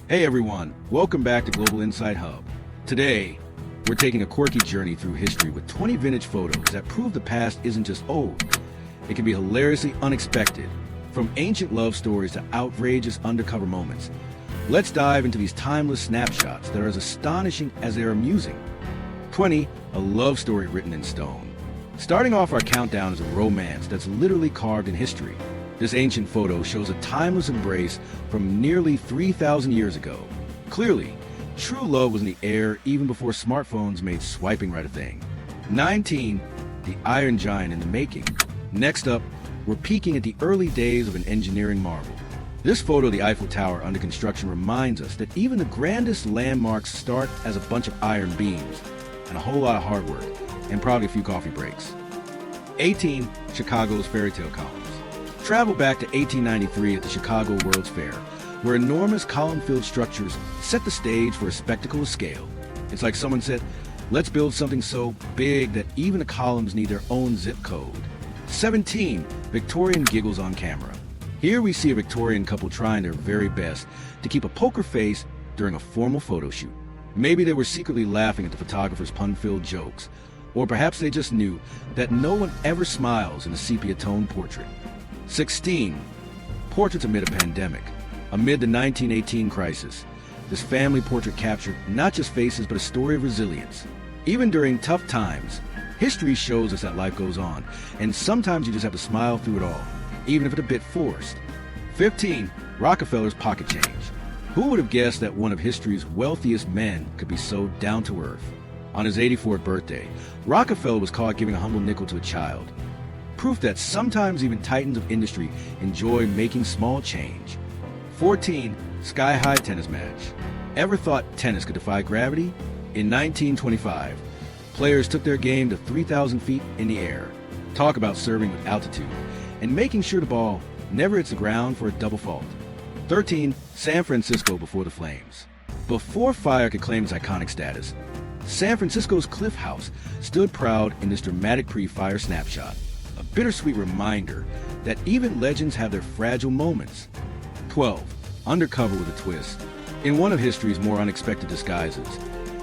Hey everyone, welcome back to Global Insight Hub. Today, we're taking a quirky journey through history with 20 vintage photos that prove the past isn't just old. It can be hilariously unexpected, from ancient love stories to outrageous undercover moments. Let's dive into these timeless snapshots that are as astonishing as they are amusing. 20, a love story written in stone. Starting off our countdown is a romance that's literally carved in history. This ancient photo shows a timeless embrace from nearly 3,000 years ago. Clearly, true love was in the air even before smartphones made swiping right a thing. 19, the Iron Giant in the making. Next up, we're peeking at the early days of an engineering marvel. This photo of the Eiffel Tower under construction reminds us that even the grandest landmarks start as a bunch of iron beams and a whole lot of hard work, and probably a few coffee breaks. 18, Chicago's fairy tale columns. Travel back to 1893 at the Chicago World's Fair, where enormous column-filled structures set the stage for a spectacle of scale. It's like someone said, let's build something so big that even the columns need their own zip code. 17, Victorian giggles on camera. Here we see a Victorian couple trying their very best to keep a poker face during a formal photo shoot. Maybe they were secretly laughing at the photographer's pun-filled jokes, or perhaps they just knew that no one ever smiles in a sepia-tone portrait. 16. Portraits amid a pandemic. Amid the 1918 crisis, this family portrait captured not just faces but a story of resilience. Even during tough times, history shows us that life goes on, and sometimes you just have to smile through it all, even if it's a bit forced. 15. Rockefeller's pocket change. Who would have guessed that one of history's wealthiest men could be so down to earth? On his 84th birthday, Rockefeller was caught giving a humble nickel to a child. Proof that sometimes even titans of industry enjoy making small change. 14. Sky-high tennis match. Ever thought tennis could defy gravity? In 1925, players took their game to 3,000 feet in the air. Talk about serving with altitude and making sure the ball never hits the ground for a double fault. 13. San Francisco before the flames. Before fire could claim its iconic status, San Francisco's Cliff House stood proud in this dramatic pre-fire snapshot. A bittersweet reminder that even legends have their fragile moments. 12. Undercover with a twist. In one of history's more unexpected disguises,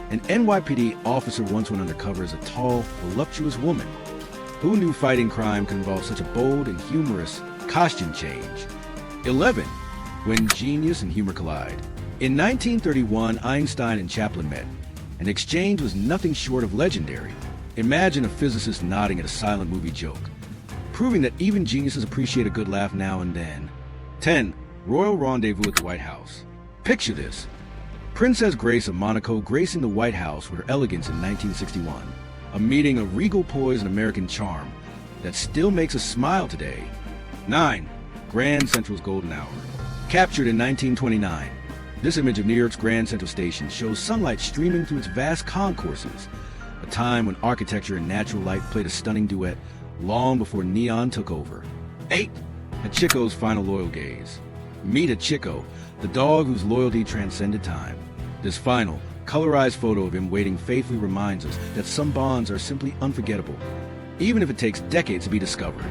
an NYPD officer once went undercover as a tall, voluptuous woman. Who knew fighting crime could involve such a bold and humorous costume change? 11. When genius and humor collide. In 1931, Einstein and Chaplin met. An exchange was nothing short of legendary. Imagine a physicist nodding at a silent movie joke, proving that even geniuses appreciate a good laugh now and then. 10. Royal rendezvous at the White House. Picture this. Princess Grace of Monaco gracing the White House with her elegance in 1961. A meeting of regal poise and American charm that still makes us smile today. 9. Grand Central's golden hour. Captured in 1929. This image of New York's Grand Central Station shows sunlight streaming through its vast concourses, a time when architecture and natural light played a stunning duet long before neon took over. 8. Hachiko's final loyal gaze. Meet Hachiko, the dog whose loyalty transcended time. This final, colorized photo of him waiting faithfully reminds us that some bonds are simply unforgettable, even if it takes decades to be discovered.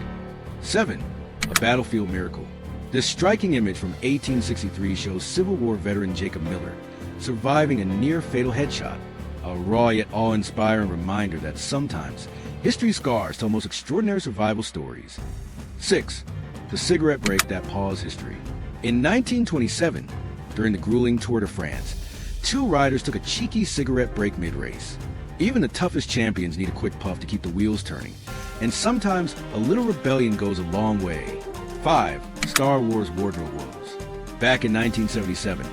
7. A battlefield miracle. This striking image from 1863 shows Civil War veteran Jacob Miller surviving a near-fatal headshot, a raw yet awe-inspiring reminder that sometimes history's scars tell most extraordinary survival stories. 6. The cigarette break that paused history. In 1927, during the grueling Tour de France, two riders took a cheeky cigarette break mid-race. Even the toughest champions need a quick puff to keep the wheels turning, and sometimes a little rebellion goes a long way. 5. Star Wars wardrobe woes. Back in 1977,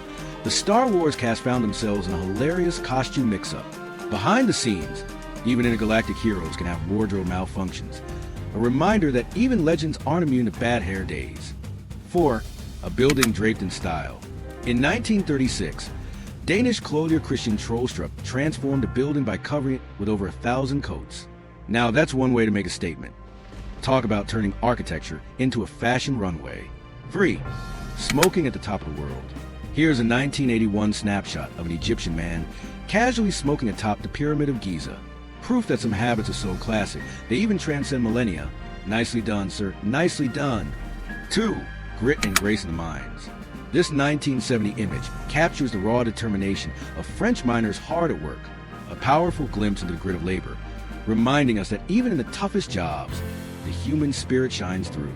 the Star Wars cast found themselves in a hilarious costume mix-up. Behind the scenes, even intergalactic heroes can have wardrobe malfunctions, a reminder that even legends aren't immune to bad hair days. 4. A building draped in style. In 1936, Danish clothier Christian Troelstrup transformed a building by covering it with over 1,000 coats. Now that's one way to make a statement. Talk about turning architecture into a fashion runway. 3. Smoking at the top of the world. Here's a 1981 snapshot of an Egyptian man casually smoking atop the Pyramid of Giza. Proof that some habits are so classic, they even transcend millennia. Nicely done, sir. Nicely done. 2. Grit and grace in the mines. This 1970 image captures the raw determination of French miners hard at work, a powerful glimpse into the grit of labor, reminding us that even in the toughest jobs, the human spirit shines through.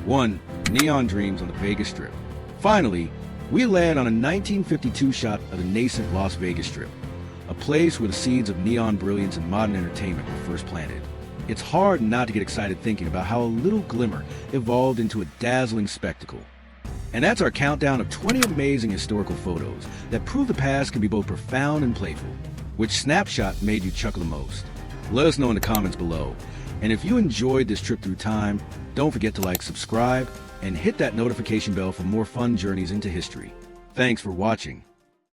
1. Neon dreams on the Vegas Strip. Finally, we land on a 1952 shot of the nascent Las Vegas Strip, a place where the seeds of neon brilliance and modern entertainment were first planted. It's hard not to get excited thinking about how a little glimmer evolved into a dazzling spectacle. And that's our countdown of 20 amazing historical photos that prove the past can be both profound and playful. Which snapshot made you chuckle the most? Let us know in the comments below. And if you enjoyed this trip through time, don't forget to like, subscribe, and hit that notification bell for more fun journeys into history. Thanks for watching.